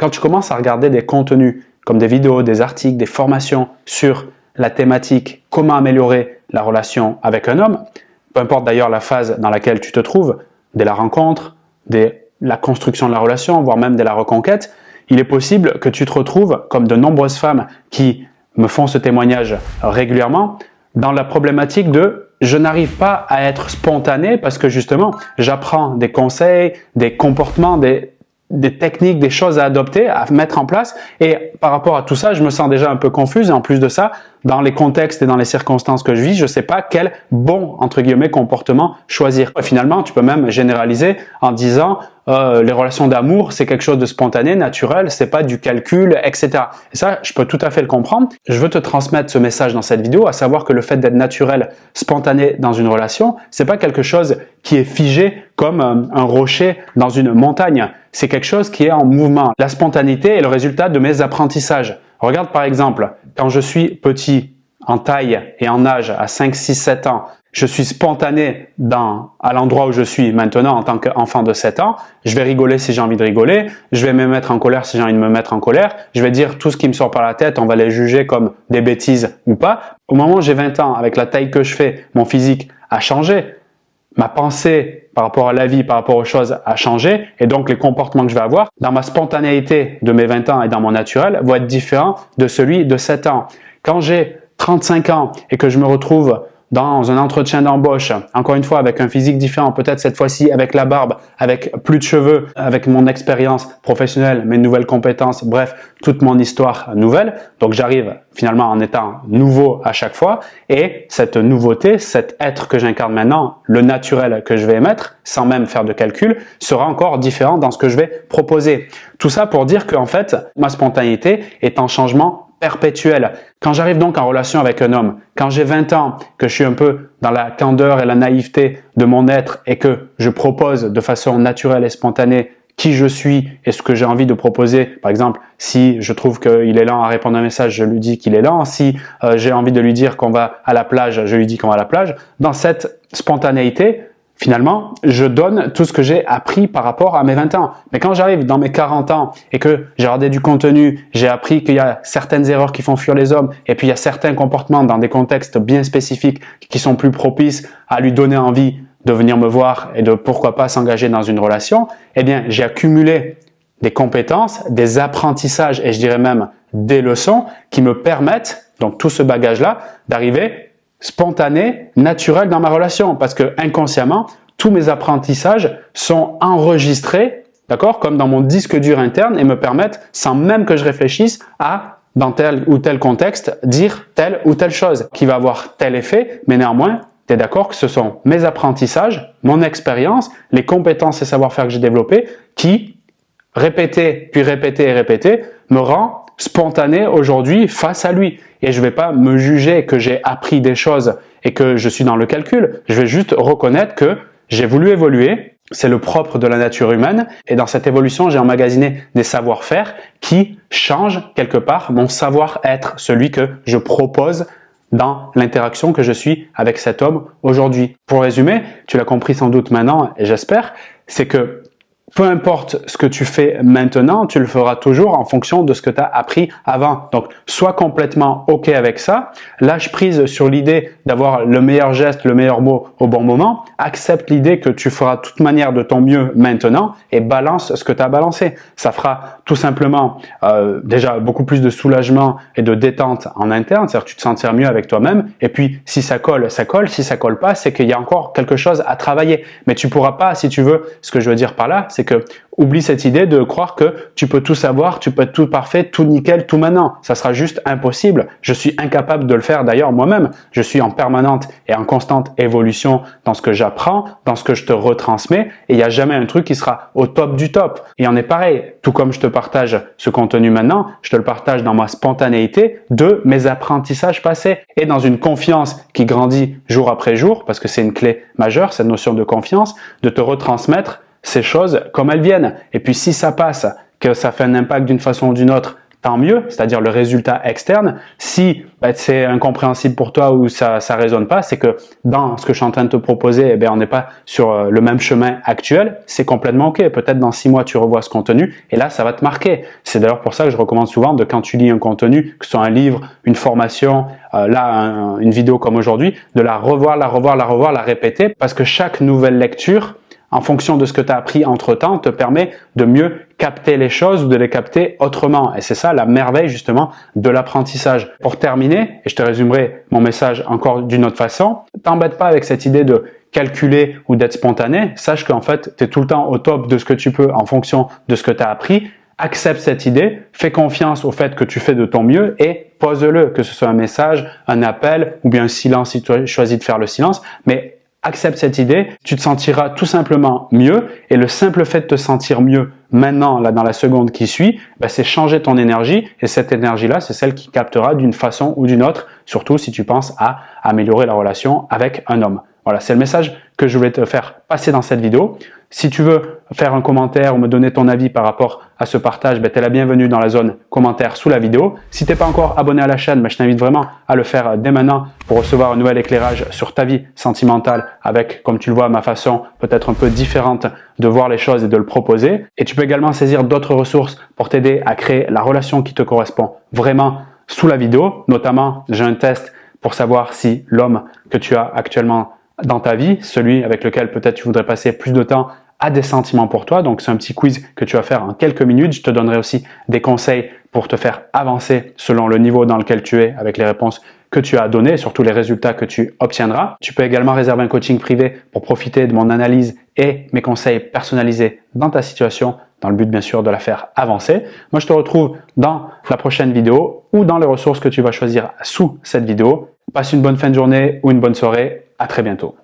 quand tu commences à regarder des contenus comme des vidéos, des articles, des formations sur la thématique comment améliorer la relation avec un homme, peu importe d'ailleurs la phase dans laquelle tu te trouves, dès la rencontre, dès la construction de la relation, voire même dès la reconquête, il est possible que tu te retrouves, comme de nombreuses femmes qui me font ce témoignage régulièrement, dans la problématique de « je n'arrive pas à être spontané parce que justement, j'apprends des conseils, des comportements, des techniques, des choses à adopter, à mettre en place et par rapport à tout ça, je me sens déjà un peu confuse et en plus de ça, dans les contextes et dans les circonstances que je vis, je ne sais pas quel bon, entre guillemets, comportement choisir. Et finalement, tu peux même généraliser en disant les relations d'amour, c'est quelque chose de spontané, naturel, c'est pas du calcul, etc. Et ça, je peux tout à fait le comprendre. Je veux te transmettre ce message dans cette vidéo, à savoir que le fait d'être naturel, spontané dans une relation, c'est pas quelque chose qui est figé comme un rocher dans une montagne. C'est quelque chose qui est en mouvement. La spontanéité est le résultat de mes apprentissages. Regarde par exemple, quand je suis petit en taille et en âge à 5, 6, 7 ans, je suis spontané à l'endroit où je suis maintenant en tant qu'enfant de 7 ans, je vais rigoler si j'ai envie de rigoler, je vais me mettre en colère si j'ai envie de me mettre en colère, je vais dire tout ce qui me sort par la tête, on va les juger comme des bêtises ou pas. Au moment où j'ai 20 ans, avec la taille que je fais, mon physique a changé, ma pensée par rapport à la vie, par rapport aux choses a changé et donc les comportements que je vais avoir dans ma spontanéité de mes 20 ans et dans mon naturel vont être différents de celui de 7 ans. Quand j'ai 35 ans et que je me retrouve dans un entretien d'embauche, encore une fois avec un physique différent, peut-être cette fois-ci avec la barbe, avec plus de cheveux, avec mon expérience professionnelle, mes nouvelles compétences, bref, toute mon histoire nouvelle. Donc j'arrive finalement en étant nouveau à chaque fois et cette nouveauté, cet être que j'incarne maintenant, le naturel que je vais émettre, sans même faire de calcul, sera encore différent dans ce que je vais proposer. Tout ça pour dire qu'en fait, ma spontanéité est en changement perpétuel. Quand j'arrive donc en relation avec un homme, quand j'ai 20 ans, que je suis un peu dans la candeur et la naïveté de mon être et que je propose de façon naturelle et spontanée qui je suis et ce que j'ai envie de proposer. Par exemple, si je trouve qu'il est lent à répondre à un message, je lui dis qu'il est lent. Si j'ai envie de lui dire qu'on va à la plage, je lui dis qu'on va à la plage. Dans cette spontanéité, finalement, je donne tout ce que j'ai appris par rapport à mes 20 ans. Mais quand j'arrive dans mes 40 ans et que j'ai regardé du contenu, j'ai appris qu'il y a certaines erreurs qui font fuir les hommes et puis il y a certains comportements dans des contextes bien spécifiques qui sont plus propices à lui donner envie de venir me voir et de pourquoi pas s'engager dans une relation, eh bien, j'ai accumulé des compétences, des apprentissages et je dirais même des leçons qui me permettent, donc tout ce bagage-là, d'arriver spontané, naturel dans ma relation parce que inconsciemment, tous mes apprentissages sont enregistrés, d'accord, comme dans mon disque dur interne et me permettent, sans même que je réfléchisse, à, dans tel ou tel contexte, dire telle ou telle chose qui va avoir tel effet, mais néanmoins, tu es d'accord que ce sont mes apprentissages, mon expérience, les compétences et savoir-faire que j'ai développés qui, répétés, puis répétés et répétés, me rend spontané aujourd'hui face à lui. Et je ne vais pas me juger que j'ai appris des choses et que je suis dans le calcul. Je vais juste reconnaître que j'ai voulu évoluer. C'est le propre de la nature humaine. Et dans cette évolution, j'ai emmagasiné des savoir-faire qui changent quelque part mon savoir-être, celui que je propose dans l'interaction que je suis avec cet homme aujourd'hui. Pour résumer, tu l'as compris sans doute maintenant et j'espère, c'est que peu importe ce que tu fais maintenant, tu le feras toujours en fonction de ce que tu as appris avant. Donc, sois complètement OK avec ça. Lâche prise sur l'idée d'avoir le meilleur geste, le meilleur mot au bon moment. Accepte l'idée que tu feras de toute manière de ton mieux maintenant et balance ce que tu as balancé. Ça fera tout simplement déjà beaucoup plus de soulagement et de détente en interne. C'est-à-dire que tu te sentiras mieux avec toi-même. Et puis, si ça colle, ça colle. Si ça colle pas, c'est qu'il y a encore quelque chose à travailler. Mais tu pourras pas, si tu veux, ce que je veux dire par là, c'est que oublie cette idée de croire que tu peux tout savoir, tu peux être tout parfait, tout nickel, tout maintenant. Ça sera juste impossible. Je suis incapable de le faire d'ailleurs moi-même. Je suis en permanente et en constante évolution dans ce que j'apprends, dans ce que je te retransmets et il n'y a jamais un truc qui sera au top du top. Et on est pareil. Tout comme je te partage ce contenu maintenant, je te le partage dans ma spontanéité de mes apprentissages passés et dans une confiance qui grandit jour après jour parce que c'est une clé majeure, cette notion de confiance, de te retransmettre ces choses comme elles viennent. Et puis si ça passe, que ça fait un impact d'une façon ou d'une autre tant mieux, c'est-à-dire le résultat externe. Si c'est incompréhensible pour toi ou ça résonne pas, c'est que dans ce que je suis en train de te proposer, on n'est pas sur le même chemin actuel, c'est complètement ok. Peut-être dans 6 mois, tu revois ce contenu et là, ça va te marquer. C'est d'ailleurs pour ça que je recommande souvent de quand tu lis un contenu, que ce soit un livre, une formation, une vidéo comme aujourd'hui, de la revoir, la répéter, parce que chaque nouvelle lecture, en fonction de ce que tu as appris entre-temps, te permet de mieux capter les choses ou de les capter autrement. Et c'est ça la merveille justement de l'apprentissage. Pour terminer, et je te résumerai mon message encore d'une autre façon, t'embête pas avec cette idée de calculer ou d'être spontané. Sache qu'en fait, tu es tout le temps au top de ce que tu peux en fonction de ce que tu as appris. Accepte cette idée, fais confiance au fait que tu fais de ton mieux et pose-le, que ce soit un message, un appel ou bien un silence si tu as choisi de faire le silence. Mais accepte cette idée, tu te sentiras tout simplement mieux et le simple fait de te sentir mieux maintenant, là dans la seconde qui suit, c'est changer ton énergie et cette énergie-là, c'est celle qui captera d'une façon ou d'une autre, surtout si tu penses à améliorer la relation avec un homme. Voilà, c'est le message que je voulais te faire passer dans cette vidéo. Si tu veux faire un commentaire ou me donner ton avis par rapport à ce partage, tu es la bienvenue dans la zone commentaire sous la vidéo. Si tu n'es pas encore abonné à la chaîne, je t'invite vraiment à le faire dès maintenant pour recevoir un nouvel éclairage sur ta vie sentimentale avec, comme tu le vois, ma façon peut-être un peu différente de voir les choses et de le proposer. Et tu peux également saisir d'autres ressources pour t'aider à créer la relation qui te correspond vraiment sous la vidéo. Notamment, j'ai un test pour savoir si l'homme que tu as actuellement dans ta vie, celui avec lequel peut-être tu voudrais passer plus de temps, a des sentiments pour toi. Donc, c'est un petit quiz que tu vas faire en quelques minutes. Je te donnerai aussi des conseils pour te faire avancer selon le niveau dans lequel tu es avec les réponses que tu as données et surtout les résultats que tu obtiendras. Tu peux également réserver un coaching privé pour profiter de mon analyse et mes conseils personnalisés dans ta situation dans le but bien sûr de la faire avancer. Moi, je te retrouve dans la prochaine vidéo ou dans les ressources que tu vas choisir sous cette vidéo. Passe une bonne fin de journée ou une bonne soirée. À très bientôt.